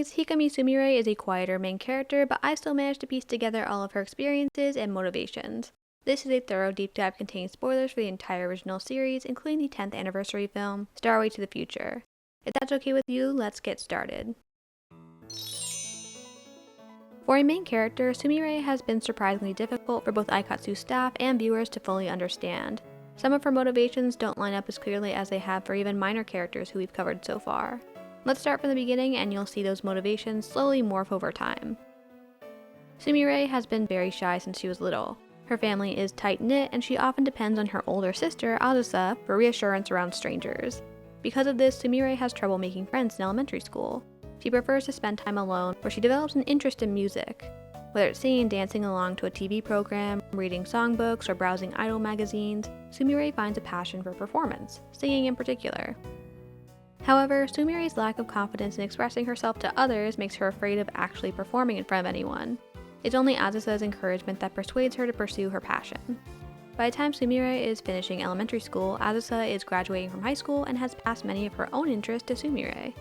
series, Hikami Sumire is a quieter main character, but I still managed to piece together all of her experiences and motivations. This is a thorough deep dive containing spoilers for the entire original series, including the 10th anniversary film, Starway to the Future. If that's okay with you, let's get started. For a main character, Sumire has been surprisingly difficult for both Aikatsu staff and viewers to fully understand. Some of her motivations don't line up as clearly as they have for even minor characters who we've covered so far. Let's start from the beginning and you'll see those motivations slowly morph over time. Sumire has been very shy since she was little. Her family is tight-knit and she often depends on her older sister, Azusa, for reassurance around strangers. Because of this, Sumire has trouble making friends in elementary school. She prefers to spend time alone, where she develops an interest in music. Whether it's singing, dancing along to a TV program, reading songbooks, or browsing idol magazines, Sumire finds a passion for performance, singing in particular. However, Sumire's lack of confidence in expressing herself to others makes her afraid of actually performing in front of anyone. It's only Azusa's encouragement that persuades her to pursue her passion. By the time Sumire is finishing elementary school, Azusa is graduating from high school and has passed many of her own interests to Sumire.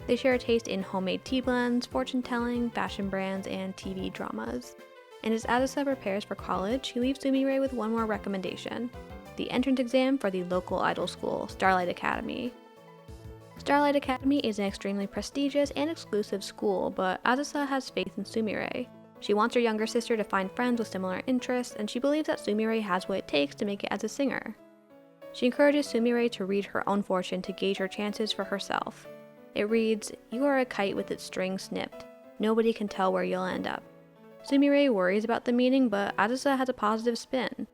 They share a taste in homemade tea blends, fortune-telling, fashion brands, and TV dramas. And as Azusa prepares for college, she leaves Sumire with one more recommendation: the entrance exam for the local idol school, Starlight Academy. Starlight Academy is an extremely prestigious and exclusive school, but Azusa has faith in Sumire. She wants her younger sister to find friends with similar interests, and she believes that Sumire has what it takes to make it as a singer. She encourages Sumire to read her own fortune to gauge her chances for herself. It reads, "You are a kite with its string snipped. Nobody can tell where you'll end up." Sumire worries about the meaning, but Azusa has a positive spin.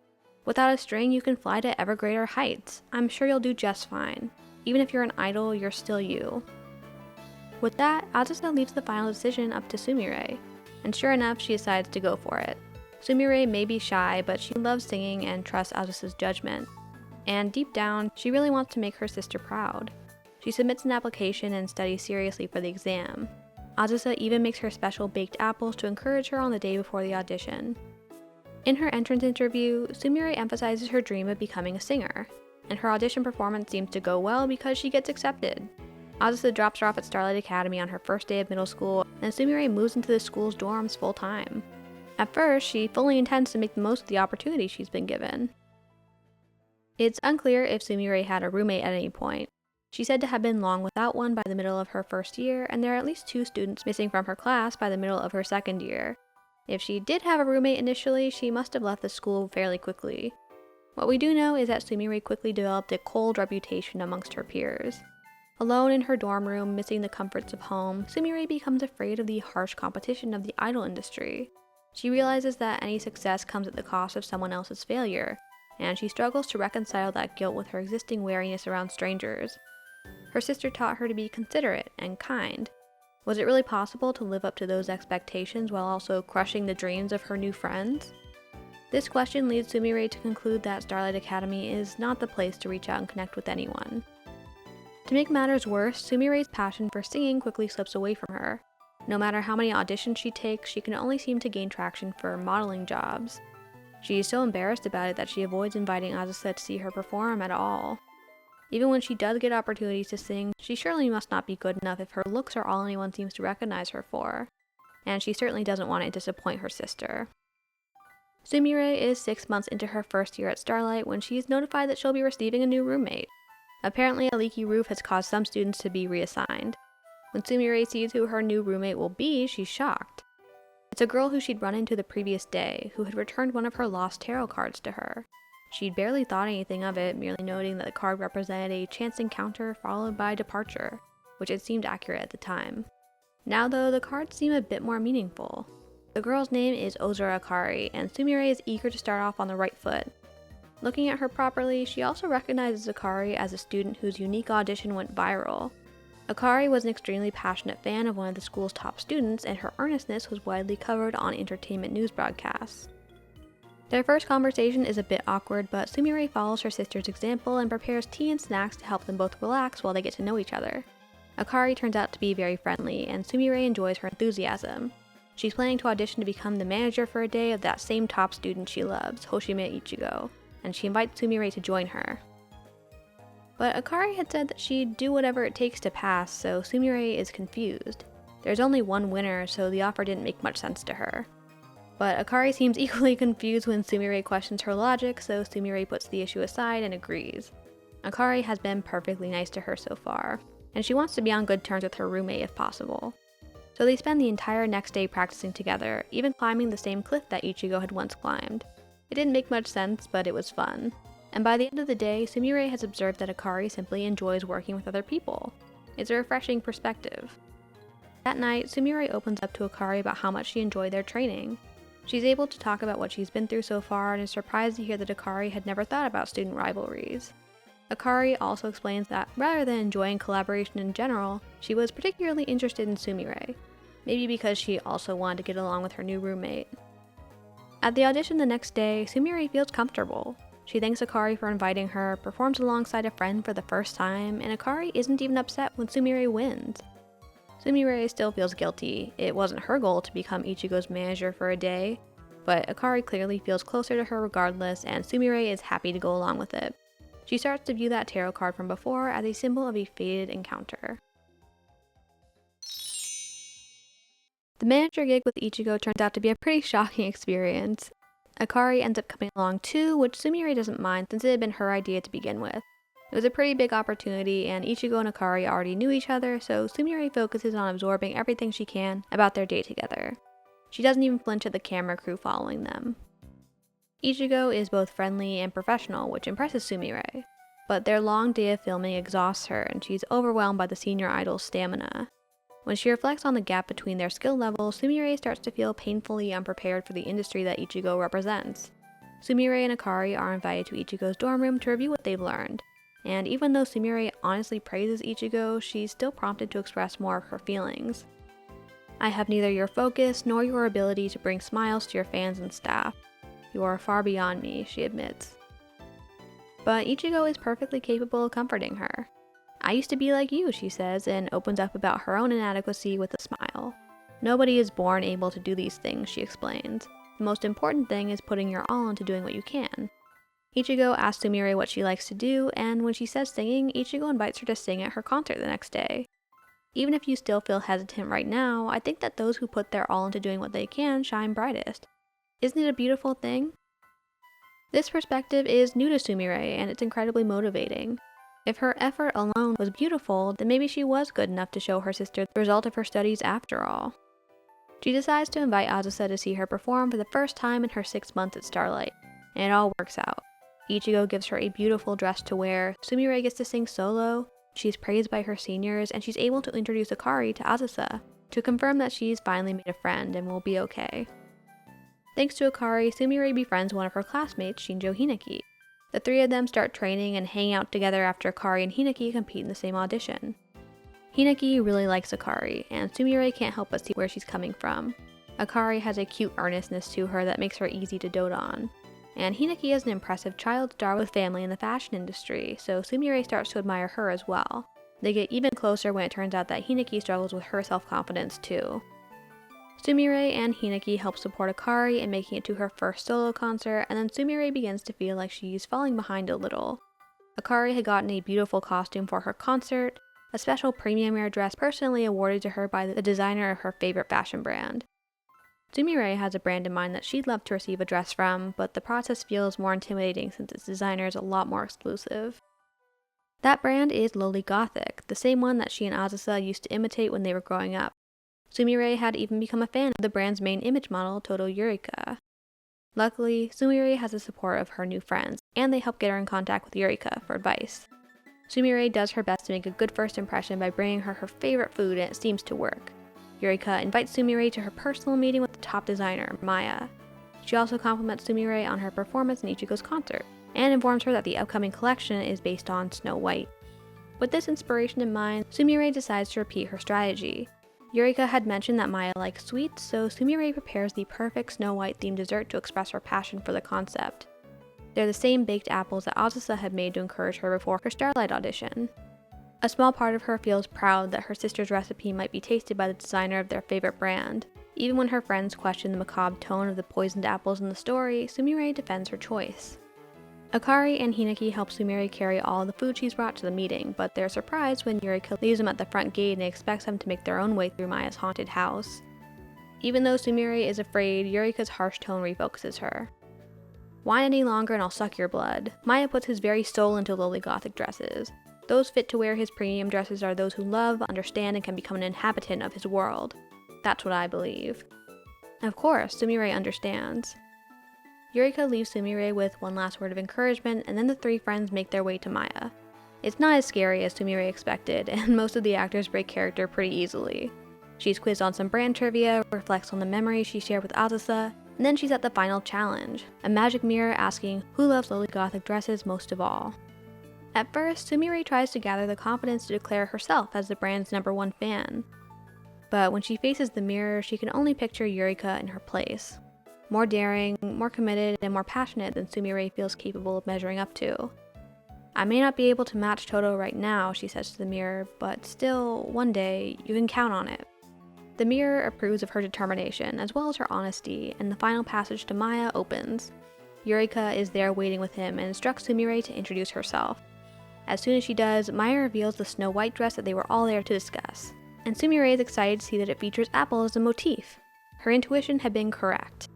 "Without a string, you can fly to ever greater heights. I'm sure you'll do just fine. Even if you're an idol, you're still you." With that, Azusa leaves the final decision up to Sumire, and sure enough, she decides to go for it. Sumire may be shy, but she loves singing and trusts Azusa's judgment. And deep down, she really wants to make her sister proud. She submits an application and studies seriously for the exam. Azusa even makes her special baked apples to encourage her on the day before the audition. In her entrance interview, Sumire emphasizes her dream of becoming a singer, and her audition performance seems to go well because she gets accepted. Azusa drops her off at Starlight Academy on her first day of middle school, and Sumire moves into the school's dorms full time. At first, she fully intends to make the most of the opportunity she's been given. It's unclear if Sumire had a roommate at any point. She's said to have been long without one by the middle of her first year, and there are at least 2 students missing from her class by the middle of her second year. If she did have a roommate initially, she must have left the school fairly quickly. What we do know is that Sumire quickly developed a cold reputation amongst her peers. Alone in her dorm room, missing the comforts of home, Sumire becomes afraid of the harsh competition of the idol industry. She realizes that any success comes at the cost of someone else's failure, and she struggles to reconcile that guilt with her existing wariness around strangers. Her sister taught her to be considerate and kind. Was it really possible to live up to those expectations while also crushing the dreams of her new friends? This question leads Sumire to conclude that Starlight Academy is not the place to reach out and connect with anyone. To make matters worse, Sumire's passion for singing quickly slips away from her. No matter how many auditions she takes, she can only seem to gain traction for modeling jobs. She is so embarrassed about it that she avoids inviting Azusa to see her perform at all. Even when she does get opportunities to sing, she surely must not be good enough if her looks are all anyone seems to recognize her for. And she certainly doesn't want to disappoint her sister. Sumire is 6 months into her first year at Starlight when she is notified that she'll be receiving a new roommate. Apparently, a leaky roof has caused some students to be reassigned. When Sumire sees who her new roommate will be, she's shocked. It's a girl who she'd run into the previous day, who had returned one of her lost tarot cards to her. She'd barely thought anything of it, merely noting that the card represented a chance encounter followed by departure, which had seemed accurate at the time. Now though, the cards seem a bit more meaningful. The girl's name is Ozura Akari, and Sumire is eager to start off on the right foot. Looking at her properly, she also recognizes Akari as a student whose unique audition went viral. Akari was an extremely passionate fan of one of the school's top students, and her earnestness was widely covered on entertainment news broadcasts. Their first conversation is a bit awkward, but Sumire follows her sister's example and prepares tea and snacks to help them both relax while they get to know each other. Akari turns out to be very friendly, and Sumire enjoys her enthusiasm. She's planning to audition to become the manager for a day of that same top student she loves, Hoshime Ichigo, and she invites Sumire to join her. But Akari had said that she'd do whatever it takes to pass, so Sumire is confused. There's only one winner, so the offer didn't make much sense to her. But Akari seems equally confused when Sumire questions her logic, so Sumire puts the issue aside and agrees. Akari has been perfectly nice to her so far, and she wants to be on good terms with her roommate if possible. So they spend the entire next day practicing together, even climbing the same cliff that Ichigo had once climbed. It didn't make much sense, but it was fun. And by the end of the day, Sumire has observed that Akari simply enjoys working with other people. It's a refreshing perspective. That night, Sumire opens up to Akari about how much she enjoyed their training. She's able to talk about what she's been through so far and is surprised to hear that Akari had never thought about student rivalries. Akari also explains that, rather than enjoying collaboration in general, she was particularly interested in Sumire, maybe because she also wanted to get along with her new roommate. At the audition the next day, Sumire feels comfortable. She thanks Akari for inviting her, performs alongside a friend for the first time, and Akari isn't even upset when Sumire wins. Sumire still feels guilty. It wasn't her goal to become Ichigo's manager for a day, but Akari clearly feels closer to her regardless, and Sumire is happy to go along with it. She starts to view that tarot card from before as a symbol of a fated encounter. The manager gig with Ichigo turns out to be a pretty shocking experience. Akari ends up coming along too, which Sumire doesn't mind since it had been her idea to begin with. It was a pretty big opportunity, and Ichigo and Akari already knew each other, so Sumire focuses on absorbing everything she can about their day together. She doesn't even flinch at the camera crew following them. Ichigo is both friendly and professional, which impresses Sumire, but their long day of filming exhausts her and she's overwhelmed by the senior idol's stamina. When she reflects on the gap between their skill levels, Sumire starts to feel painfully unprepared for the industry that Ichigo represents. Sumire and Akari are invited to Ichigo's dorm room to review what they've learned, and even though Sumire honestly praises Ichigo, she's still prompted to express more of her feelings. "I have neither your focus nor your ability to bring smiles to your fans and staff. You are far beyond me," she admits. But Ichigo is perfectly capable of comforting her. "I used to be like you," she says, and opens up about her own inadequacy with a smile. "Nobody is born able to do these things," she explains. "The most important thing is putting your all into doing what you can." Ichigo asks Sumire what she likes to do, and when she says singing, Ichigo invites her to sing at her concert the next day. "Even if you still feel hesitant right now, I think that those who put their all into doing what they can shine brightest. Isn't it a beautiful thing?" This perspective is new to Sumire, and it's incredibly motivating. If her effort alone was beautiful, then maybe she was good enough to show her sister the result of her studies after all. She decides to invite Azusa to see her perform for the first time in her 6 months at Starlight, and it all works out. Ichigo gives her a beautiful dress to wear, Sumire gets to sing solo, she's praised by her seniors, and she's able to introduce Akari to Azusa, to confirm that she's finally made a friend and will be okay. Thanks to Akari, Sumire befriends one of her classmates, Shinjo Hinaki. The three of them start training and hang out together after Akari and Hinaki compete in the same audition. Hinaki really likes Akari, and Sumire can't help but see where she's coming from. Akari has a cute earnestness to her that makes her easy to dote on. And Hinaki is an impressive child star with family in the fashion industry, so Sumire starts to admire her as well. They get even closer when it turns out that Hinaki struggles with her self-confidence too. Sumire and Hinaki help support Akari in making it to her first solo concert, and then Sumire begins to feel like she's falling behind a little. Akari had gotten a beautiful costume for her concert, a special premium wear dress personally awarded to her by the designer of her favorite fashion brand. Sumire has a brand in mind that she'd love to receive a dress from, but the process feels more intimidating since its designer is a lot more exclusive. That brand is Lowly Gothic, the same one that she and Azusa used to imitate when they were growing up. Sumire had even become a fan of the brand's main image model, Todo Eureka. Luckily, Sumire has the support of her new friends, and they help get her in contact with Eureka for advice. Sumire does her best to make a good first impression by bringing her her favorite food, and it seems to work. Eureka invites Sumire to her personal meeting with the top designer, Maya. She also compliments Sumire on her performance in Ichigo's concert, and informs her that the upcoming collection is based on Snow White. With this inspiration in mind, Sumire decides to repeat her strategy. Eureka had mentioned that Maya likes sweets, so Sumire prepares the perfect Snow White themed dessert to express her passion for the concept. They're the same baked apples that Azusa had made to encourage her before her Starlight audition. A small part of her feels proud that her sister's recipe might be tasted by the designer of their favorite brand. Even when her friends question the macabre tone of the poisoned apples in the story, Sumire defends her choice. Akari and Hinaki help Sumire carry all the food she's brought to the meeting, but they're surprised when Yurika leaves them at the front gate and expects them to make their own way through Maya's haunted house. Even though Sumire is afraid, Yurika's harsh tone refocuses her. "Whine any longer and I'll suck your blood." Maya puts his very soul into lowly gothic dresses. Those fit to wear his premium dresses are those who love, understand, and can become an inhabitant of his world. That's what I believe. Of course, Sumire understands. Yurika leaves Sumire with one last word of encouragement, and then the three friends make their way to Maya. It's not as scary as Sumire expected, and most of the actors break character pretty easily. She's quizzed on some brand trivia, reflects on the memories she shared with Azusa, and then she's at the final challenge, a magic mirror asking who loves lowly gothic dresses most of all. At first, Sumire tries to gather the confidence to declare herself as the brand's #1 fan. But when she faces the mirror, she can only picture Yurika in her place. More daring, more committed, and more passionate than Sumire feels capable of measuring up to. "I may not be able to match Toto right now," she says to the mirror, "but still, one day, you can count on it." The mirror approves of her determination, as well as her honesty, and the final passage to Maya opens. Yurika is there waiting with him and instructs Sumire to introduce herself. As soon as she does, Maya reveals the snow white dress that they were all there to discuss, and Sumire is excited to see that it features Apple as a motif. Her intuition had been correct.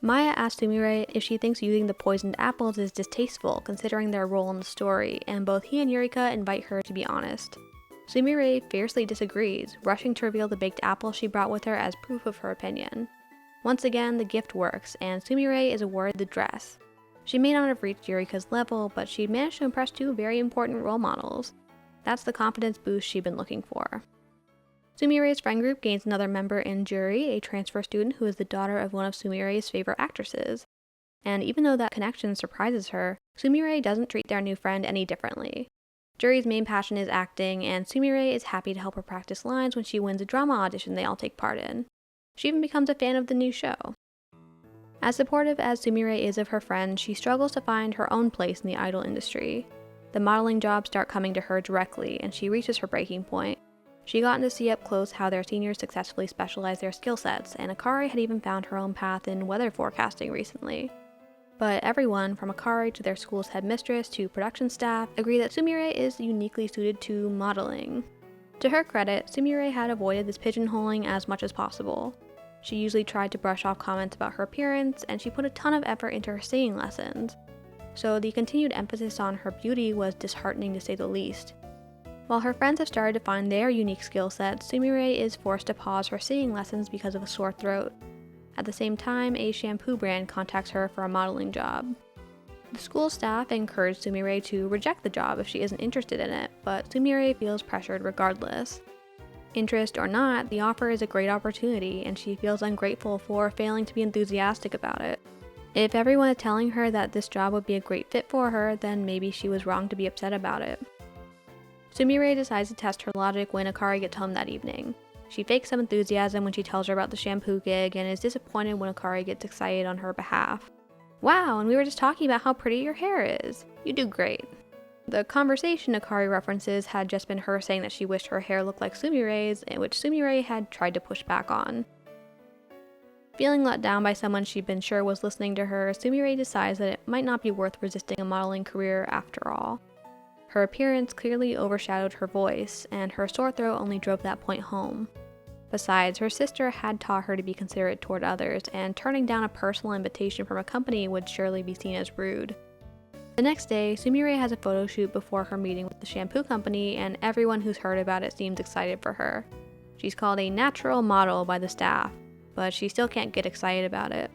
Maya asks Sumire if she thinks using the poisoned apples is distasteful considering their role in the story, and both he and Yurika invite her to be honest. Sumire fiercely disagrees, rushing to reveal the baked apple she brought with her as proof of her opinion. Once again, the gift works, and Sumire is awarded the dress. She may not have reached Yurika's level, but she'd managed to impress two very important role models. That's the confidence boost she'd been looking for. Sumire's friend group gains another member in Juri, a transfer student who is the daughter of one of Sumire's favorite actresses. And even though that connection surprises her, Sumire doesn't treat their new friend any differently. Juri's main passion is acting, and Sumire is happy to help her practice lines when she wins a drama audition they all take part in. She even becomes a fan of the new show. As supportive as Sumire is of her friends, she struggles to find her own place in the idol industry. The modeling jobs start coming to her directly, and she reaches her breaking point. She gotten to see up close how their seniors successfully specialize their skill sets, and Akari had even found her own path in weather forecasting recently. But everyone, from Akari to their school's headmistress to production staff, agree that Sumire is uniquely suited to modeling. To her credit, Sumire had avoided this pigeonholing as much as possible. She usually tried to brush off comments about her appearance, and she put a ton of effort into her singing lessons. So the continued emphasis on her beauty was disheartening to say the least. While her friends have started to find their unique skill sets, Sumire is forced to pause her singing lessons because of a sore throat. At the same time, a shampoo brand contacts her for a modeling job. The school staff encourage Sumire to reject the job if she isn't interested in it, but Sumire feels pressured regardless. Interest or not, the offer is a great opportunity, and she feels ungrateful for failing to be enthusiastic about it. If everyone is telling her that this job would be a great fit for her, then maybe she was wrong to be upset about it. Sumire decides to test her logic when Akari gets home that evening. She fakes some enthusiasm when she tells her about the shampoo gig and is disappointed when Akari gets excited on her behalf. "Wow, and we were just talking about how pretty your hair is. You do great." The conversation Akari references had just been her saying that she wished her hair looked like Sumire's, which Sumire had tried to push back on. Feeling let down by someone she'd been sure was listening to her, Sumire decides that it might not be worth resisting a modeling career after all. Her appearance clearly overshadowed her voice, and her sore throat only drove that point home. Besides, her sister had taught her to be considerate toward others, and turning down a personal invitation from a company would surely be seen as rude. The next day, Sumire has a photo shoot before her meeting with the shampoo company, and everyone who's heard about it seems excited for her. She's called a natural model by the staff, but she still can't get excited about it.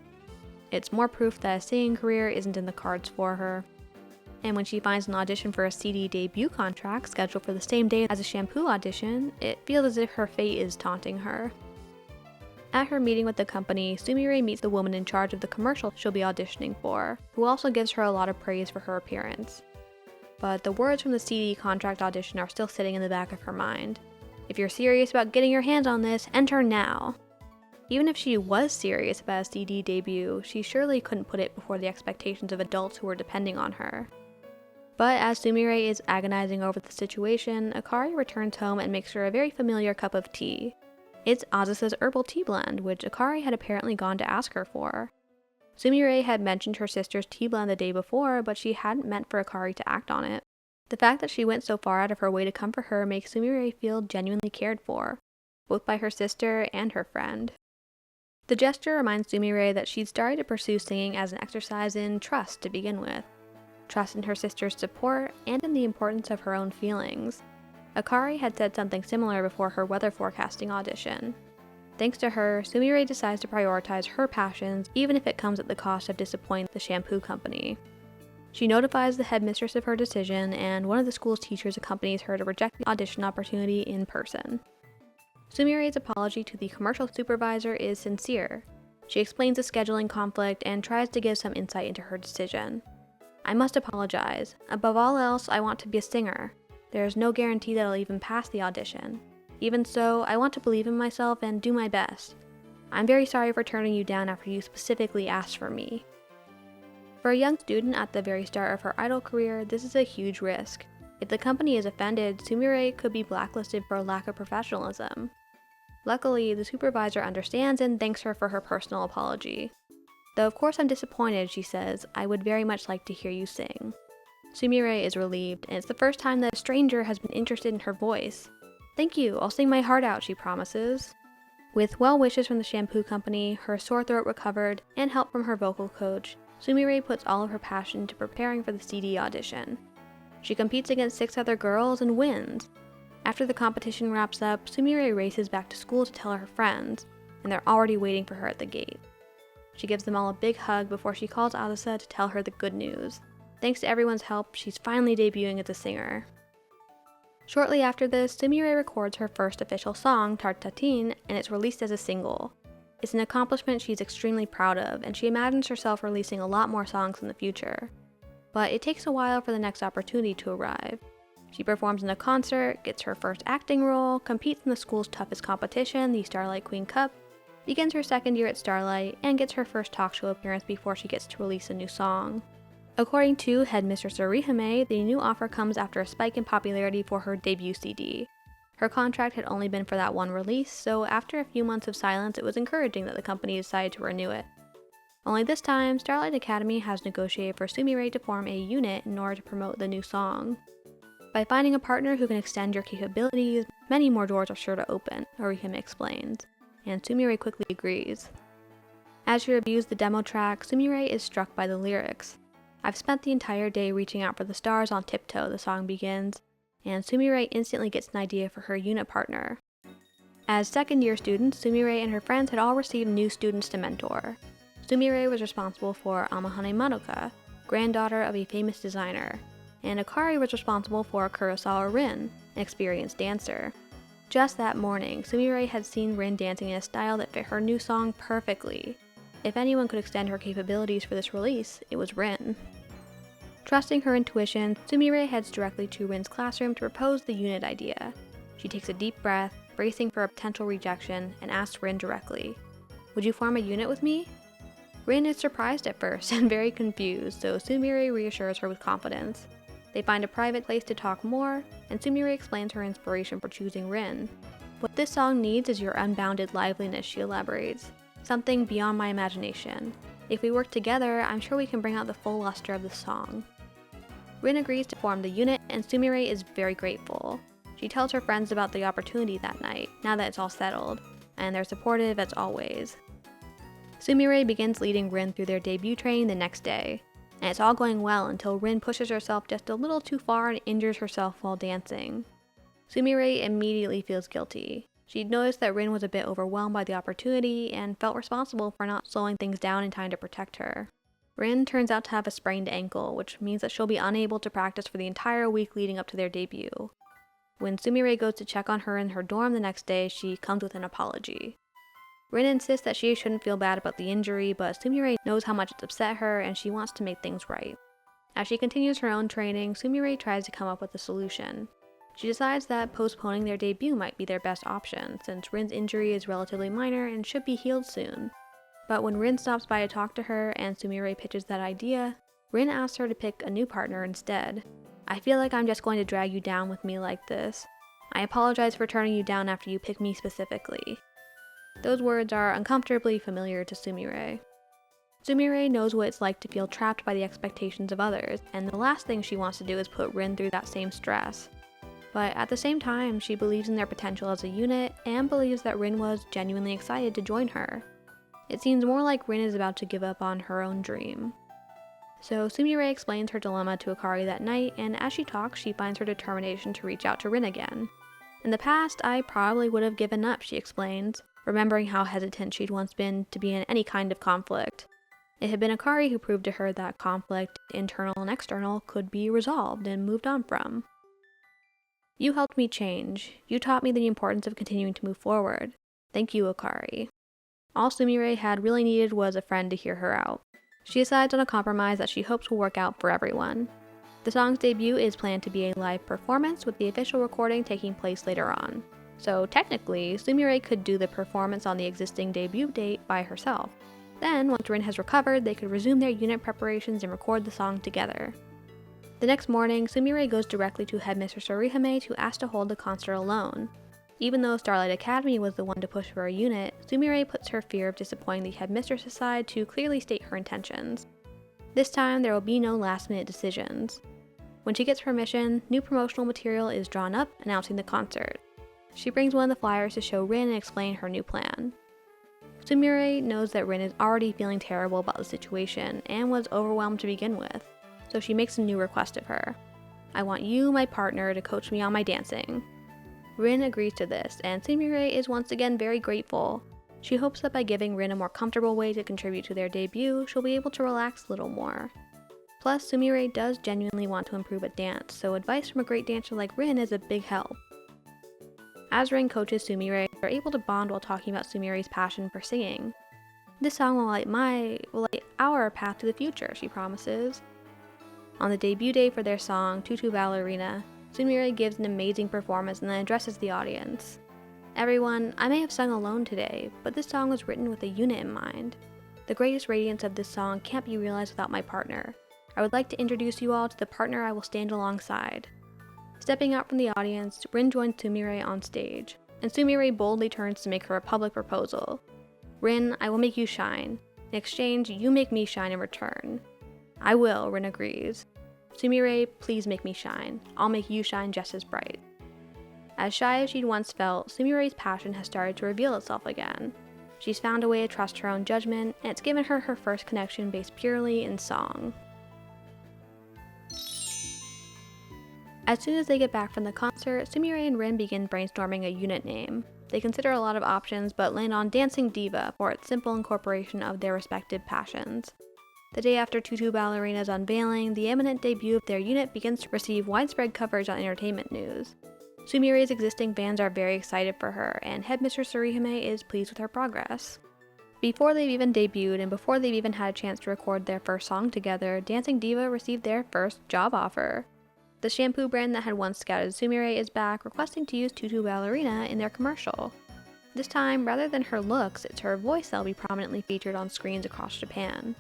It's more proof that a singing career isn't in the cards for her. And when she finds an audition for a CD debut contract scheduled for the same day as a shampoo audition, it feels as if her fate is taunting her. At her meeting with the company, Sumire meets the woman in charge of the commercial she'll be auditioning for, who also gives her a lot of praise for her appearance. But the words from the CD contract audition are still sitting in the back of her mind. "If you're serious about getting your hands on this, enter now." Even if she was serious about a CD debut, she surely couldn't put it before the expectations of adults who were depending on her. But as Sumire is agonizing over the situation, Akari returns home and makes her a very familiar cup of tea. It's Azusa's herbal tea blend, which Akari had apparently gone to ask her for. Sumire had mentioned her sister's tea blend the day before, but she hadn't meant for Akari to act on it. The fact that she went so far out of her way to comfort her makes Sumire feel genuinely cared for, both by her sister and her friend. The gesture reminds Sumire that she'd started to pursue singing as an exercise in trust to begin with. Trust in her sister's support and in the importance of her own feelings. Akari had said something similar before her weather forecasting audition. Thanks to her, Sumire decides to prioritize her passions even if it comes at the cost of disappointing the shampoo company. She notifies the headmistress of her decision, and one of the school's teachers accompanies her to reject the audition opportunity in person. Sumire's apology to the commercial supervisor is sincere. She explains the scheduling conflict and tries to give some insight into her decision. "I must apologize. Above all else, I want to be a singer. There is no guarantee that I'll even pass the audition. Even so, I want to believe in myself and do my best. I'm very sorry for turning you down after you specifically asked for me." For a young student at the very start of her idol career, this is a huge risk. If the company is offended, Sumire could be blacklisted for a lack of professionalism. Luckily, the supervisor understands and thanks her for her personal apology. "Though of course I'm disappointed," she says, "I would very much like to hear you sing." Sumire is relieved, and it's the first time that a stranger has been interested in her voice. "Thank you, I'll sing my heart out," she promises. With well wishes from the shampoo company, her sore throat recovered, and help from her vocal coach, Sumire puts all of her passion into preparing for the CD audition. She competes against 6 other girls and wins. After the competition wraps up, Sumire races back to school to tell her friends, and they're already waiting for her at the gate. She gives them all a big hug before she calls Arisa to tell her the good news. Thanks to everyone's help, she's finally debuting as a singer. Shortly after this, Sumire records her first official song, Tartatine, and it's released as a single. It's an accomplishment she's extremely proud of, and she imagines herself releasing a lot more songs in the future. But it takes a while for the next opportunity to arrive. She performs in a concert, gets her first acting role, competes in the school's toughest competition, the Starlight Queen Cup, begins her second year at Starlight, and gets her first talk show appearance before she gets to release a new song. According to headmistress Orihime, the new offer comes after a spike in popularity for her debut CD. Her contract had only been for that one release, so after a few months of silence, it was encouraging that the company decided to renew it. Only this time, Starlight Academy has negotiated for Sumire to form a unit in order to promote the new song. "By finding a partner who can extend your capabilities, many more doors are sure to open," Orihime explains, and Sumire quickly agrees. As she reviews the demo track, Sumire is struck by the lyrics. "I've spent the entire day reaching out for the stars on tiptoe," the song begins, and Sumire instantly gets an idea for her unit partner. As second-year students, Sumire and her friends had all received new students to mentor. Sumire was responsible for Amahane Madoka, granddaughter of a famous designer, and Akari was responsible for Kurosawa Rin, an experienced dancer. Just that morning, Sumire had seen Rin dancing in a style that fit her new song perfectly. If anyone could extend her capabilities for this release, it was Rin. Trusting her intuition, Sumire heads directly to Rin's classroom to propose the unit idea. She takes a deep breath, bracing for a potential rejection, and asks Rin directly, "Would you form a unit with me?" Rin is surprised at first and very confused, so Sumire reassures her with confidence. They find a private place to talk more, and Sumire explains her inspiration for choosing Rin. "What this song needs is your unbounded liveliness," she elaborates. "Something beyond my imagination. If we work together, I'm sure we can bring out the full luster of the song." Rin agrees to form the unit, and Sumire is very grateful. She tells her friends about the opportunity that night, now that it's all settled, and they're supportive as always. Sumire begins leading Rin through their debut training the next day, and it's all going well until Rin pushes herself just a little too far and injures herself while dancing. Sumire immediately feels guilty. She'd noticed that Rin was a bit overwhelmed by the opportunity and felt responsible for not slowing things down in time to protect her. Rin turns out to have a sprained ankle, which means that she'll be unable to practice for the entire week leading up to their debut. When Sumire goes to check on her in her dorm the next day, she comes with an apology. Rin insists that she shouldn't feel bad about the injury, but Sumire knows how much it's upset her and she wants to make things right. As she continues her own training, Sumire tries to come up with a solution. She decides that postponing their debut might be their best option, since Rin's injury is relatively minor and should be healed soon. But when Rin stops by to talk to her and Sumire pitches that idea, Rin asks her to pick a new partner instead. "I feel like I'm just going to drag you down with me like this. I apologize for turning you down after you picked me specifically." Those words are uncomfortably familiar to Sumire. Sumire knows what it's like to feel trapped by the expectations of others, and the last thing she wants to do is put Rin through that same stress. But at the same time, she believes in their potential as a unit, and believes that Rin was genuinely excited to join her. It seems more like Rin is about to give up on her own dream. So Sumire explains her dilemma to Akari that night, and as she talks, she finds her determination to reach out to Rin again. In the past, I probably would have given up, she explains, remembering how hesitant she'd once been to be in any kind of conflict. It had been Akari who proved to her that conflict, internal and external, could be resolved and moved on from. You helped me change. You taught me the importance of continuing to move forward. Thank you, Akari. All Sumire had really needed was a friend to hear her out. She decides on a compromise that she hopes will work out for everyone. The song's debut is planned to be a live performance, with the official recording taking place later on. So technically, Sumire could do the performance on the existing debut date by herself. Then, once Rin has recovered, they could resume their unit preparations and record the song together. The next morning, Sumire goes directly to Headmistress Orihime to ask to hold the concert alone. Even though Starlight Academy was the one to push for a unit, Sumire puts her fear of disappointing the headmistress aside to clearly state her intentions. This time, there will be no last-minute decisions. When she gets permission, new promotional material is drawn up announcing the concert. She brings one of the flyers to show Rin and explain her new plan. Sumire knows that Rin is already feeling terrible about the situation and was overwhelmed to begin with, so she makes a new request of her. I want you, my partner, to coach me on my dancing. Rin agrees to this, and Sumire is once again very grateful. She hopes that by giving Rin a more comfortable way to contribute to their debut, she'll be able to relax a little more. Plus, Sumire does genuinely want to improve at dance, so advice from a great dancer like Rin is a big help. As Rin coaches Sumire, they're able to bond while talking about Sumire's passion for singing. This song will light our path to the future, she promises. On the debut day for their song, Tutu Ballerina, Sumire gives an amazing performance and then addresses the audience. Everyone, I may have sung alone today, but this song was written with a unit in mind. The greatest radiance of this song can't be realized without my partner. I would like to introduce you all to the partner I will stand alongside. Stepping out from the audience, Rin joins Sumire on stage, and Sumire boldly turns to make her a public proposal. Rin, I will make you shine. In exchange, you make me shine in return. I will, Rin agrees. Sumire, please make me shine. I'll make you shine just as bright. As shy as she'd once felt, Sumire's passion has started to reveal itself again. She's found a way to trust her own judgment, and it's given her her first connection based purely in song. As soon as they get back from the concert, Sumire and Rin begin brainstorming a unit name. They consider a lot of options, but land on Dancing Diva for its simple incorporation of their respective passions. The day after Tutu Ballerina's unveiling, the imminent debut of their unit begins to receive widespread coverage on entertainment news. Sumire's existing fans are very excited for her, and Headmistress Orihime is pleased with her progress. Before they've even debuted, and before they've even had a chance to record their first song together, Dancing Diva received their first job offer. The shampoo brand that had once scouted Sumire is back, requesting to use Tutu Ballerina in their commercial. This time, rather than her looks, it's her voice that'll be prominently featured on screens across Japan.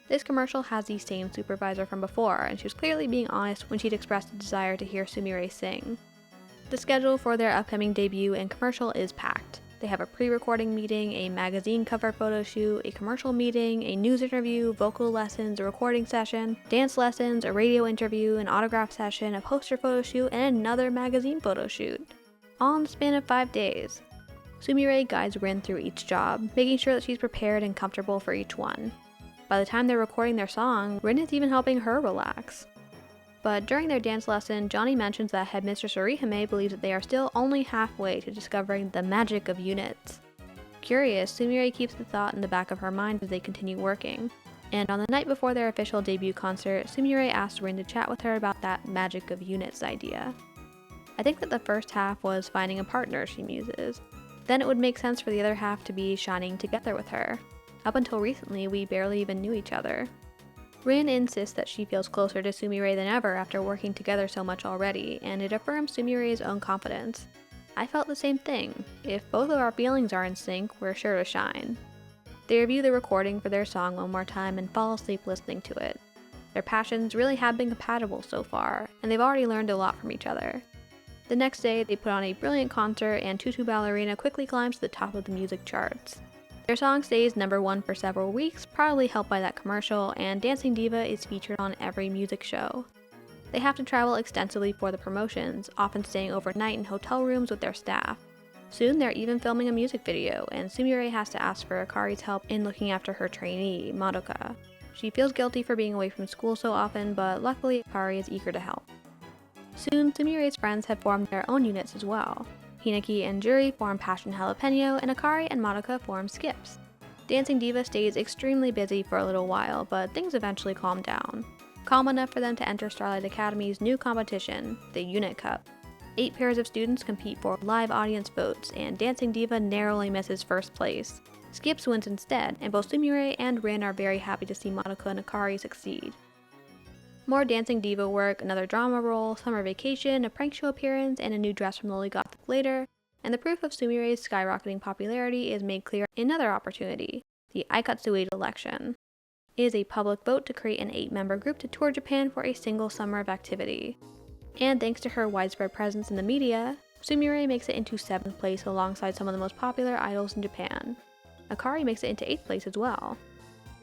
This commercial has the same supervisor from before, and she was clearly being honest when she'd expressed a desire to hear Sumire sing. The schedule for their upcoming debut and commercial is packed. They have a pre-recording meeting, a magazine cover photo shoot, a commercial meeting, a news interview, vocal lessons, a recording session, dance lessons, a radio interview, an autograph session, a poster photo shoot, and another magazine photo shoot. All in the span of 5 days. Sumire guides Rin through each job, making sure that she's prepared and comfortable for each one. By the time they're recording their song, Rin is even helping her relax. But during their dance lesson, Johnny mentions that Headmistress Orihime believes that they are still only halfway to discovering the magic of units. Curious, Sumire keeps the thought in the back of her mind as they continue working. And on the night before their official debut concert, Sumire asks Rin to chat with her about that magic of units idea. I think that the first half was finding a partner, she muses. Then it would make sense for the other half to be shining together with her. Up until recently, we barely even knew each other. Rin insists that she feels closer to Sumire than ever after working together so much already, and it affirms Sumire's own confidence. I felt the same thing. If both of our feelings are in sync, we're sure to shine. They review the recording for their song one more time and fall asleep listening to it. Their passions really have been compatible so far, and they've already learned a lot from each other. The next day, they put on a brilliant concert, and Tutu Ballerina quickly climbs to the top of the music charts. Their song stays number 1 for several weeks, probably helped by that commercial, and Dancing Diva is featured on every music show. They have to travel extensively for the promotions, often staying overnight in hotel rooms with their staff. Soon they're even filming a music video, and Sumire has to ask for Akari's help in looking after her trainee, Madoka. She feels guilty for being away from school so often, but luckily Akari is eager to help. Soon, Sumire's friends have formed their own units as well. Hinaki and Juri form Passion Jalapeno, and Akari and Madoka form Skips. Dancing Diva stays extremely busy for a little while, but things eventually calm down. Calm enough for them to enter Starlight Academy's new competition, the Unit Cup. 8 pairs of students compete for live audience votes, and Dancing Diva narrowly misses first place. Skips wins instead, and both Sumire and Rin are very happy to see Madoka and Akari succeed. More Dancing Diva work, another drama role, summer vacation, a prank show appearance, and a new dress from Loli Gothic later, and the proof of Sumire's skyrocketing popularity is made clear in another opportunity, the Aikatsu election. It is a public vote to create an 8-member group to tour Japan for a single summer of activity. And thanks to her widespread presence in the media, Sumire makes it into 7th place alongside some of the most popular idols in Japan. Akari makes it into 8th place as well.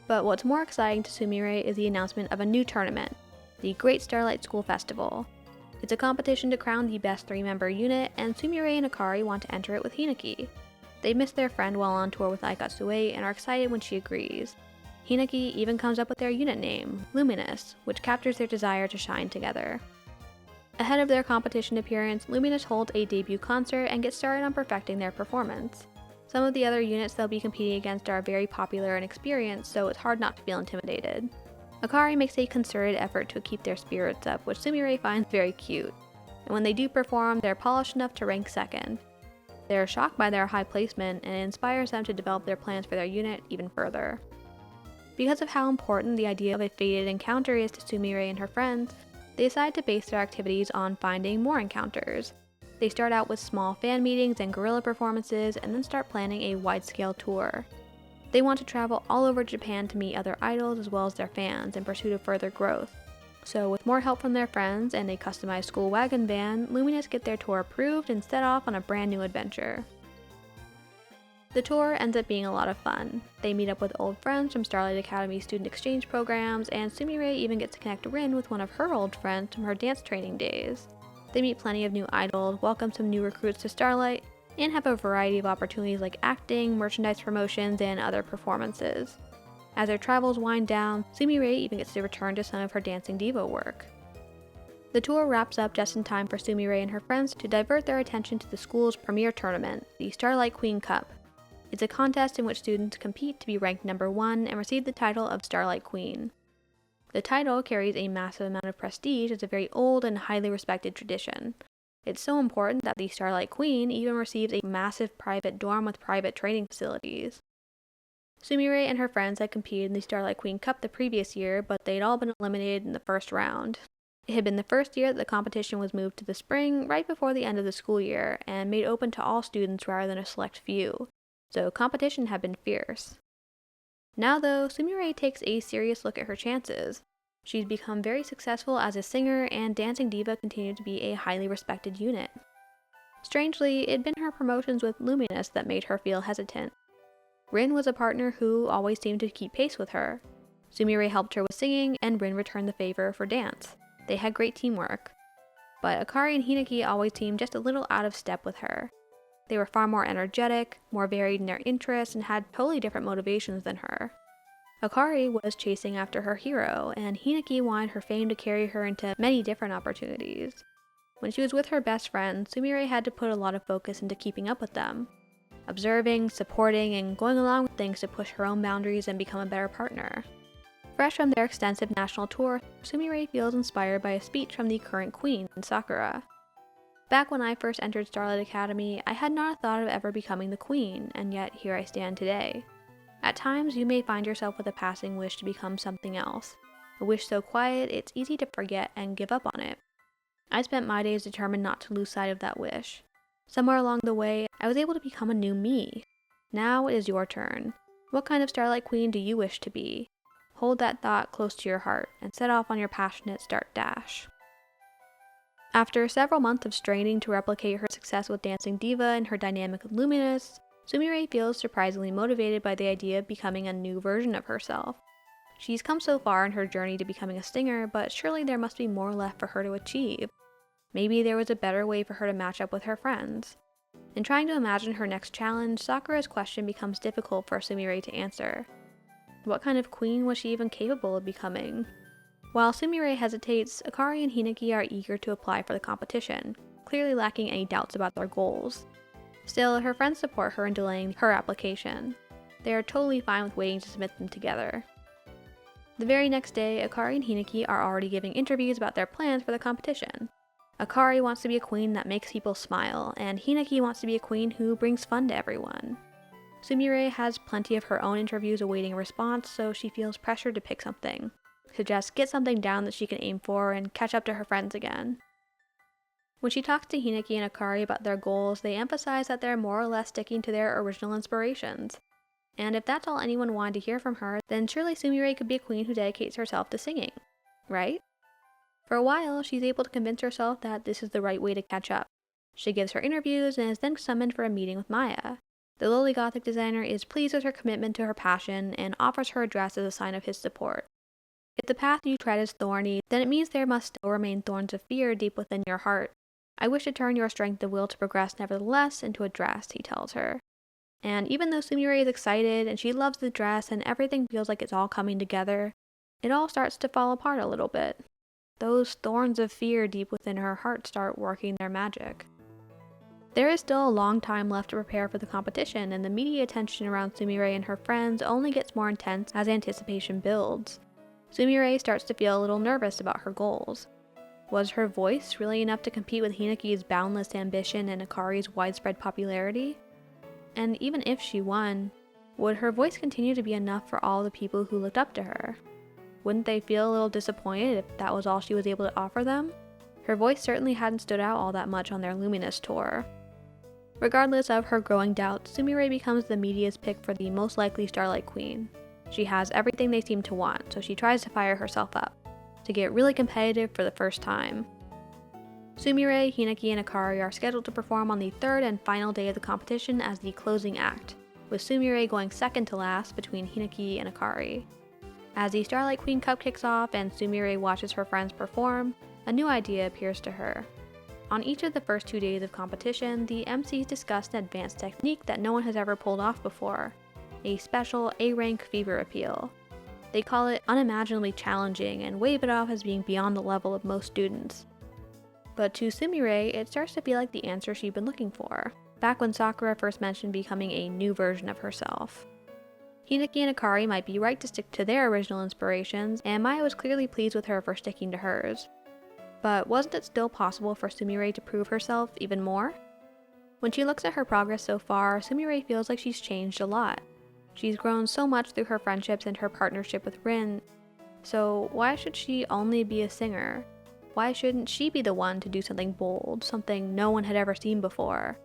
But what's more exciting to Sumire is the announcement of a new tournament, the Great Starlight School Festival. It's a competition to crown the best 3-member unit, and Sumire and Akari want to enter it with Hinaki. They miss their friend while on tour with Aikatsu and are excited when she agrees. Hinaki even comes up with their unit name, Luminous, which captures their desire to shine together. Ahead of their competition appearance, Luminous holds a debut concert and gets started on perfecting their performance. Some of the other units they'll be competing against are very popular and experienced, so it's hard not to feel intimidated. Akari makes a concerted effort to keep their spirits up, which Sumire finds very cute. And when they do perform, they're polished enough to rank 2nd. They're shocked by their high placement, and it inspires them to develop their plans for their unit even further. Because of how important the idea of a fated encounter is to Sumire and her friends, they decide to base their activities on finding more encounters. They start out with small fan meetings and guerrilla performances, and then start planning a wide-scale tour. They want to travel all over Japan to meet other idols as well as their fans in pursuit of further growth. So with more help from their friends and a customized school wagon van, Luminous get their tour approved and set off on a brand new adventure. The tour ends up being a lot of fun. They meet up with old friends from Starlight Academy student exchange programs, and Sumire even gets to connect Rin with one of her old friends from her dance training days. They meet plenty of new idols, welcome some new recruits to Starlight, and have a variety of opportunities like acting, merchandise promotions, and other performances. As their travels wind down, Sumire even gets to return to some of her Dancing Diva work. The tour wraps up just in time for Sumire and her friends to divert their attention to the school's premier tournament, the Starlight Queen Cup. It's a contest in which students compete to be ranked number 1 and receive the title of Starlight Queen. The title carries a massive amount of prestige as a very old and highly respected tradition. It's so important that the Starlight Queen even receives a massive private dorm with private training facilities. Sumire and her friends had competed in the Starlight Queen Cup the previous year, but they'd all been eliminated in the first round. It had been the first year that the competition was moved to the spring, right before the end of the school year, and made open to all students rather than a select few. So competition had been fierce. Now though, Sumire takes a serious look at her chances. She's become very successful as a singer, and Dancing Diva continued to be a highly respected unit. Strangely, it'd been her promotions with Luminous that made her feel hesitant. Rin was a partner who always seemed to keep pace with her. Sumire helped her with singing, and Rin returned the favor for dance. They had great teamwork. But Akari and Hinaki always seemed just a little out of step with her. They were far more energetic, more varied in their interests, and had totally different motivations than her. Akari was chasing after her hero, and Hinaki wanted her fame to carry her into many different opportunities. When she was with her best friend, Sumire had to put a lot of focus into keeping up with them, observing, supporting, and going along with things to push her own boundaries and become a better partner. Fresh from their extensive national tour, Sumire feels inspired by a speech from the current queen, Sakura. Back when I first entered Starlight Academy, I had not thought of ever becoming the queen, and yet here I stand today. At times, you may find yourself with a passing wish to become something else. A wish so quiet, it's easy to forget and give up on it. I spent my days determined not to lose sight of that wish. Somewhere along the way, I was able to become a new me. Now it is your turn. What kind of Starlight Queen do you wish to be? Hold that thought close to your heart, and set off on your passionate start dash. After several months of straining to replicate her success with Dancing Diva and her dynamic with Luminous, Sumire feels surprisingly motivated by the idea of becoming a new version of herself. She's come so far in her journey to becoming a singer, but surely there must be more left for her to achieve. Maybe there was a better way for her to match up with her friends. In trying to imagine her next challenge, Sakura's question becomes difficult for Sumire to answer. What kind of queen was she even capable of becoming? While Sumire hesitates, Akari and Hinaki are eager to apply for the competition, clearly lacking any doubts about their goals. Still, her friends support her in delaying her application. They are totally fine with waiting to submit them together. The very next day, Akari and Hinaki are already giving interviews about their plans for the competition. Akari wants to be a queen that makes people smile, and Hinaki wants to be a queen who brings fun to everyone. Sumire has plenty of her own interviews awaiting a response, so she feels pressured to pick something, to just get something down that she can aim for and catch up to her friends again. When she talks to Hinaki and Akari about their goals, they emphasize that they're more or less sticking to their original inspirations. And if that's all anyone wanted to hear from her, then surely Sumire could be a queen who dedicates herself to singing, right? For a while, she's able to convince herself that this is the right way to catch up. She gives her interviews and is then summoned for a meeting with Maya. The lowly gothic designer is pleased with her commitment to her passion and offers her a dress as a sign of his support. If the path you tread is thorny, then it means there must still remain thorns of fear deep within your heart. I wish to turn your strength of will to progress nevertheless into a dress, he tells her. And even though Sumire is excited and she loves the dress and everything feels like it's all coming together, it all starts to fall apart a little bit. Those thorns of fear deep within her heart start working their magic. There is still a long time left to prepare for the competition, and the media attention around Sumire and her friends only gets more intense as anticipation builds. Sumire starts to feel a little nervous about her goals. Was her voice really enough to compete with Hinaki's boundless ambition and Akari's widespread popularity? And even if she won, would her voice continue to be enough for all the people who looked up to her? Wouldn't they feel a little disappointed if that was all she was able to offer them? Her voice certainly hadn't stood out all that much on their Luminous tour. Regardless of her growing doubts, Sumire becomes the media's pick for the most likely Starlight Queen. She has everything they seem to want, so she tries to fire herself up, to get really competitive for the first time. Sumire, Hinaki, and Akari are scheduled to perform on the third and final day of the competition as the closing act, with Sumire going second to last between Hinaki and Akari. As the Starlight Queen Cup kicks off and Sumire watches her friends perform, a new idea appears to her. On each of the first 2 days of competition, the MCs discuss an advanced technique that no one has ever pulled off before, a special A-rank fever appeal. They call it unimaginably challenging and wave it off as being beyond the level of most students. But to Sumire, it starts to feel like the answer she'd been looking for, back when Sakura first mentioned becoming a new version of herself. Hinaki and Akari might be right to stick to their original inspirations, and Maya was clearly pleased with her for sticking to hers. But wasn't it still possible for Sumire to prove herself even more? When she looks at her progress so far, Sumire feels like she's changed a lot. She's grown so much through her friendships and her partnership with Rin, so why should she only be a singer? Why shouldn't she be the one to do something bold, something no one had ever seen before?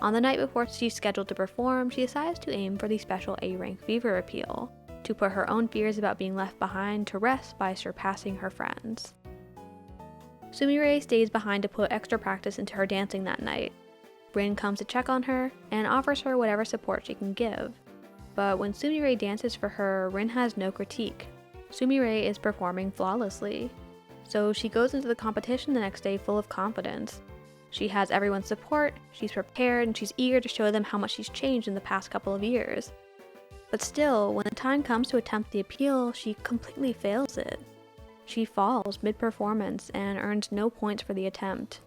On the night before she's scheduled to perform, she decides to aim for the special A-rank fever appeal, to put her own fears about being left behind to rest by surpassing her friends. Sumire stays behind to put extra practice into her dancing that night. Rin comes to check on her and offers her whatever support she can give. But when Sumire dances for her, Rin has no critique. Sumire is performing flawlessly. So she goes into the competition the next day full of confidence. She has everyone's support, she's prepared, and she's eager to show them how much she's changed in the past couple of years. But still, when the time comes to attempt the appeal, she completely fails it. She falls mid-performance and earns no points for the attempt.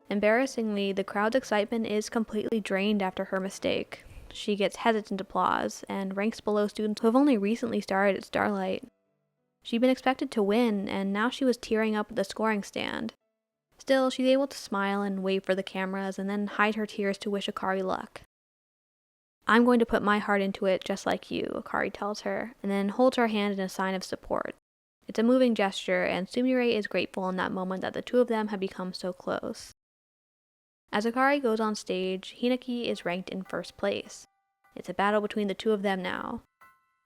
Embarrassingly, the crowd's excitement is completely drained after her mistake. She gets hesitant applause, and ranks below students who have only recently started at Starlight. She'd been expected to win, and now she was tearing up at the scoring stand. Still, she's able to smile and wave for the cameras, and then hide her tears to wish Akari luck. "I'm going to put my heart into it just like you," Akari tells her, and then holds her hand in a sign of support. It's a moving gesture, and Sumire is grateful in that moment that the two of them have become so close. As Akari goes on stage, Hinaki is ranked in first place. It's a battle between the two of them now.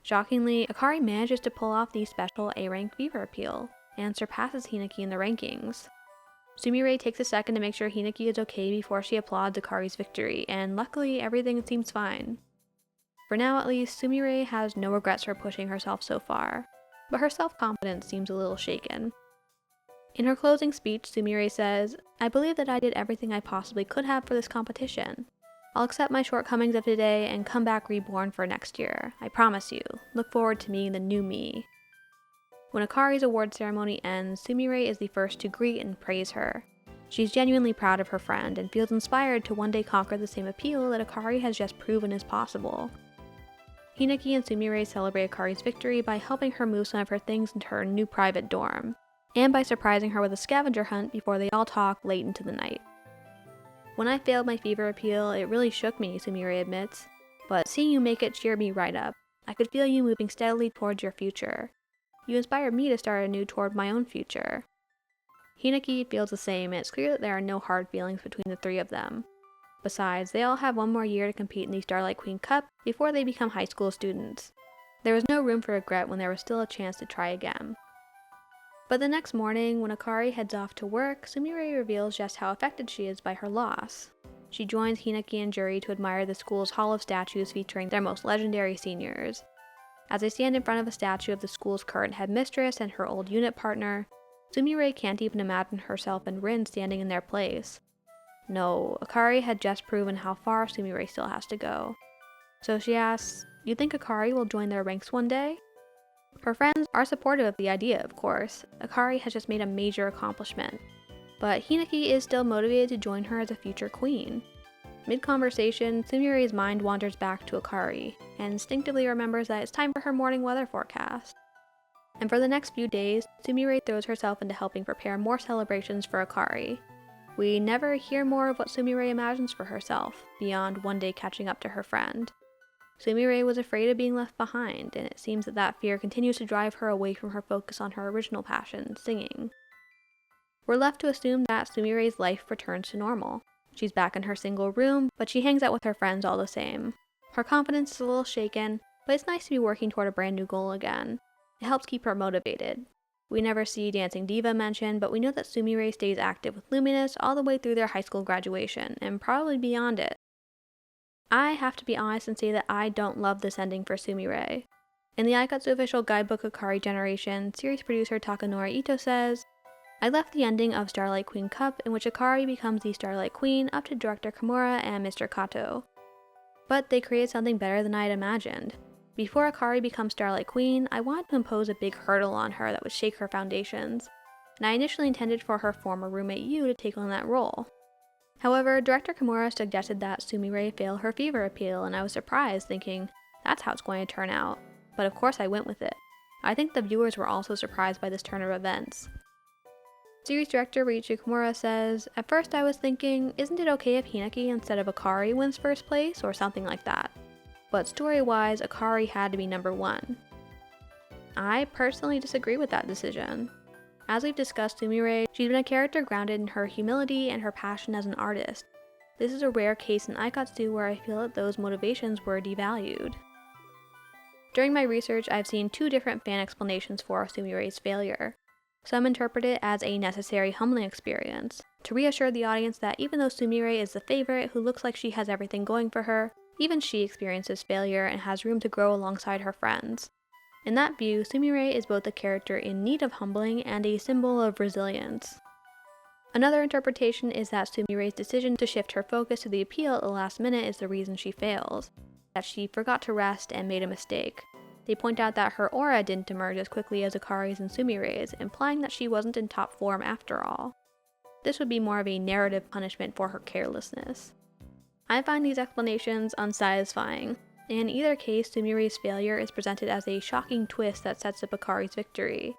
Shockingly, Akari manages to pull off the special A-rank fever appeal, and surpasses Hinaki in the rankings. Sumire takes a second to make sure Hinaki is okay before she applauds Akari's victory, and luckily everything seems fine. For now at least, Sumire has no regrets for pushing herself so far, but her self-confidence seems a little shaken. In her closing speech, Sumire says, "I believe that I did everything I possibly could have for this competition. I'll accept my shortcomings of today and come back reborn for next year. I promise you. Look forward to meeting the new me." When Akari's award ceremony ends, Sumire is the first to greet and praise her. She's genuinely proud of her friend and feels inspired to one day conquer the same appeal that Akari has just proven is possible. Hinaki and Sumire celebrate Akari's victory by helping her move some of her things into her new private dorm, and by surprising her with a scavenger hunt before they all talk late into the night. "When I failed my fever appeal, it really shook me," Sumire admits, "but seeing you make it cheered me right up. I could feel you moving steadily towards your future. You inspired me to start anew toward my own future." Hinaki feels the same, and it's clear that there are no hard feelings between the three of them. Besides, they all have one more year to compete in the Starlight Queen Cup before they become high school students. There was no room for regret when there was still a chance to try again. But the next morning, when Akari heads off to work, Sumire reveals just how affected she is by her loss. She joins Hinaki and Juri to admire the school's hall of statues featuring their most legendary seniors. As they stand in front of a statue of the school's current headmistress and her old unit partner, Sumire can't even imagine herself and Rin standing in their place. No, Akari had just proven how far Sumire still has to go. So she asks, "You think Akari will join their ranks one day?" Her friends are supportive of the idea, of course. Akari has just made a major accomplishment. But Hinaki is still motivated to join her as a future queen. Mid-conversation, Sumire's mind wanders back to Akari, and instinctively remembers that it's time for her morning weather forecast. And for the next few days, Sumire throws herself into helping prepare more celebrations for Akari. We never hear more of what Sumire imagines for herself, beyond one day catching up to her friend. Sumire was afraid of being left behind, and it seems that that fear continues to drive her away from her focus on her original passion, singing. We're left to assume that Sumire's life returns to normal. She's back in her single room, but she hangs out with her friends all the same. Her confidence is a little shaken, but it's nice to be working toward a brand new goal again. It helps keep her motivated. We never see Dancing Diva mentioned, but we know that Sumire stays active with Luminous all the way through their high school graduation, and probably beyond it. I have to be honest and say that I don't love this ending for Sumire. In the Aikatsu official guidebook Akari Generation, series producer Takanori Ito says, "I left the ending of Starlight Queen Cup in which Akari becomes the Starlight Queen up to director Kimura and Mr. Kato. But they created something better than I had imagined. Before Akari becomes Starlight Queen, I wanted to impose a big hurdle on her that would shake her foundations, and I initially intended for her former roommate Yu to take on that role. However, director Kimura suggested that Sumire fail her fever appeal, and I was surprised, thinking, that's how it's going to turn out. But of course I went with it. I think the viewers were also surprised by this turn of events." Series director Ryuichi Kimura says, "At first I was thinking, isn't it okay if Hinaki instead of Akari wins first place, or something like that? But story-wise, Akari had to be number one." I personally disagree with that decision. As we've discussed Sumire, she's been a character grounded in her humility and her passion as an artist. This is a rare case in Aikatsu where I feel that those motivations were devalued. During my research, I've seen two different fan explanations for Sumire's failure. Some interpret it as a necessary humbling experience, to reassure the audience that even though Sumire is the favorite who looks like she has everything going for her, even she experiences failure and has room to grow alongside her friends. In that view, Sumire is both a character in need of humbling and a symbol of resilience. Another interpretation is that Sumire's decision to shift her focus to the appeal at the last minute is the reason she fails, that she forgot to rest and made a mistake. They point out that her aura didn't emerge as quickly as Akari's and Sumire's, implying that she wasn't in top form after all. This would be more of a narrative punishment for her carelessness. I find these explanations unsatisfying. In either case, Sumire's failure is presented as a shocking twist that sets up Akari's victory.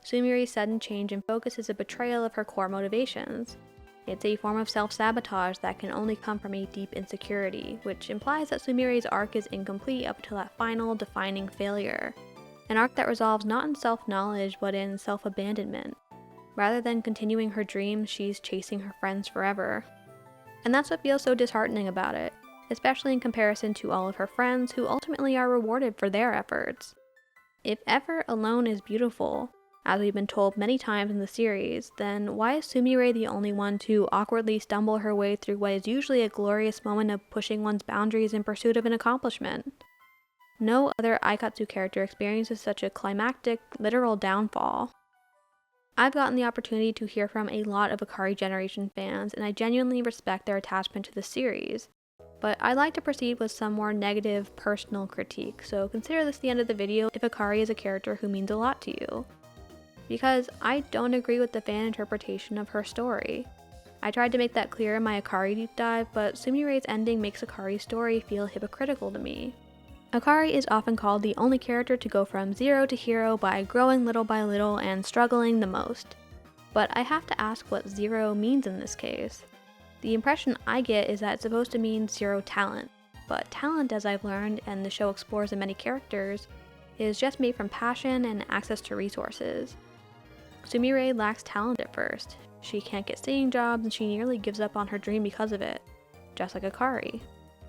Sumire's sudden change in focus is a betrayal of her core motivations. It's a form of self-sabotage that can only come from a deep insecurity, which implies that Sumire's arc is incomplete up until that final, defining failure. An arc that resolves not in self-knowledge, but in self-abandonment. Rather than continuing her dreams, she's chasing her friends forever. And that's what feels so disheartening about it, especially in comparison to all of her friends who ultimately are rewarded for their efforts. If effort alone is beautiful, as we've been told many times in the series, then why is Sumire the only one to awkwardly stumble her way through what is usually a glorious moment of pushing one's boundaries in pursuit of an accomplishment? No other Aikatsu character experiences such a climactic, literal downfall. I've gotten the opportunity to hear from a lot of Ikari Generation fans, and I genuinely respect their attachment to the series. But I'd like to proceed with some more negative, personal critique, so consider this the end of the video if Ikari is a character who means a lot to you. Because I don't agree with the fan interpretation of her story. I tried to make that clear in my Ikari deep dive, but Sumire's ending makes Ikari's story feel hypocritical to me. Ikari is often called the only character to go from zero to hero by growing little by little and struggling the most. But I have to ask what zero means in this case. The impression I get is that it's supposed to mean zero talent, but talent, as I've learned and the show explores in many characters, is just made from passion and access to resources. Sumire lacks talent at first. She can't get singing jobs and she nearly gives up on her dream because of it, just like Ikari.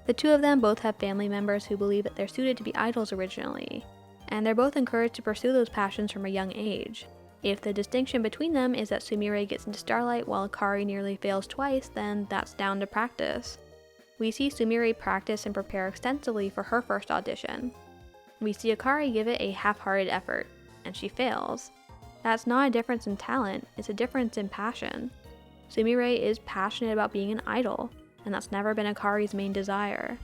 The two of them both have family members who believe that they're suited to be idols originally, and they're both encouraged to pursue those passions from a young age. If the distinction between them is that Sumire gets into Starlight while Ikari nearly fails twice, then that's down to practice. We see Sumire practice and prepare extensively for her first audition. We see Ikari give it a half-hearted effort, and she fails. That's not a difference in talent, it's a difference in passion. Sumire is passionate about being an idol, and that's never been Ikari's main desire.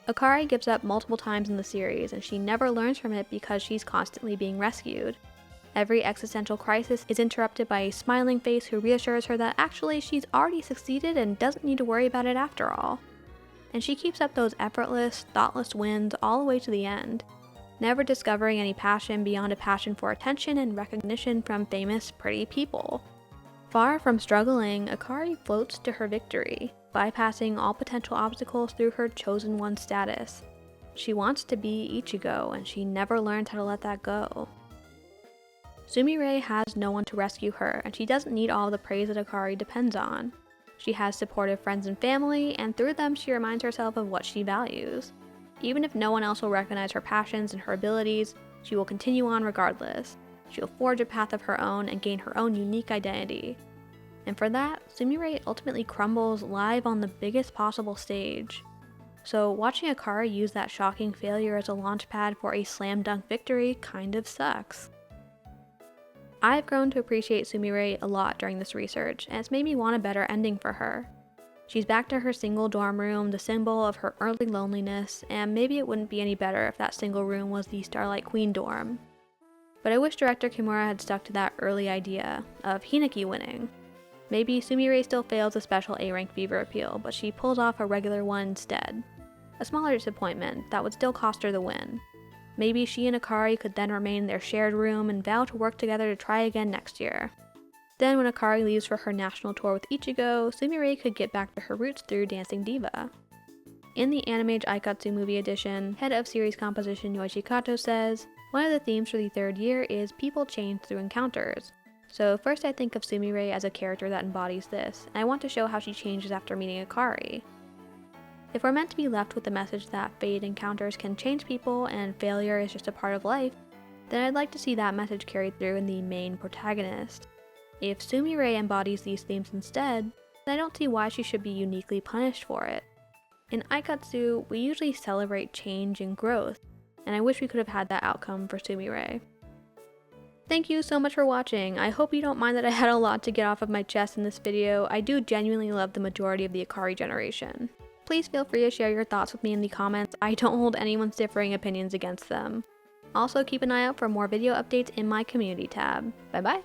Ikari gives up multiple times in the series, and she never learns from it because she's constantly being rescued. Every existential crisis is interrupted by a smiling face who reassures her that actually she's already succeeded and doesn't need to worry about it after all. And she keeps up those effortless, thoughtless wins all the way to the end, never discovering any passion beyond a passion for attention and recognition from famous, pretty people. Far from struggling, Ikari floats to her victory, bypassing all potential obstacles through her chosen one status. She wants to be Ichigo, and she never learned how to let that go. Sumire has no one to rescue her, and she doesn't need all the praise that Ikari depends on. She has supportive friends and family, and through them she reminds herself of what she values. Even if no one else will recognize her passions and her abilities, she will continue on regardless. She'll forge a path of her own and gain her own unique identity. And for that, Sumire ultimately crumbles live on the biggest possible stage. So watching Ikari use that shocking failure as a launchpad for a slam dunk victory kind of sucks. I've grown to appreciate Sumire a lot during this research, and it's made me want a better ending for her. She's back to her single dorm room, the symbol of her early loneliness, and maybe it wouldn't be any better if that single room was the Starlight Queen dorm. But I wish director Kimura had stuck to that early idea of Hinaki winning. Maybe Sumire still fails a special A-rank fever appeal, but she pulls off a regular one instead. A smaller disappointment that would still cost her the win. Maybe she and Ikari could then remain in their shared room and vow to work together to try again next year. Then when Ikari leaves for her national tour with Ichigo, Sumire could get back to her roots through Dancing Diva. In the Animage Aikatsu movie edition, head of series composition Yoichi Kato says, "One of the themes for the third year is people change through encounters. So first I think of Sumire as a character that embodies this, and I want to show how she changes after meeting Ikari. If we're meant to be left with the message that fate encounters can change people and failure is just a part of life, then I'd like to see that message carried through in the main protagonist. If Sumire embodies these themes instead, then I don't see why she should be uniquely punished for it. In Aikatsu, we usually celebrate change and growth, and I wish we could have had that outcome for Sumire." Thank you so much for watching. I hope you don't mind that I had a lot to get off of my chest in this video. I do genuinely love the majority of the Ikari generation. Please feel free to share your thoughts with me in the comments. I don't hold anyone's differing opinions against them. Also keep an eye out for more video updates in my community tab. Bye bye!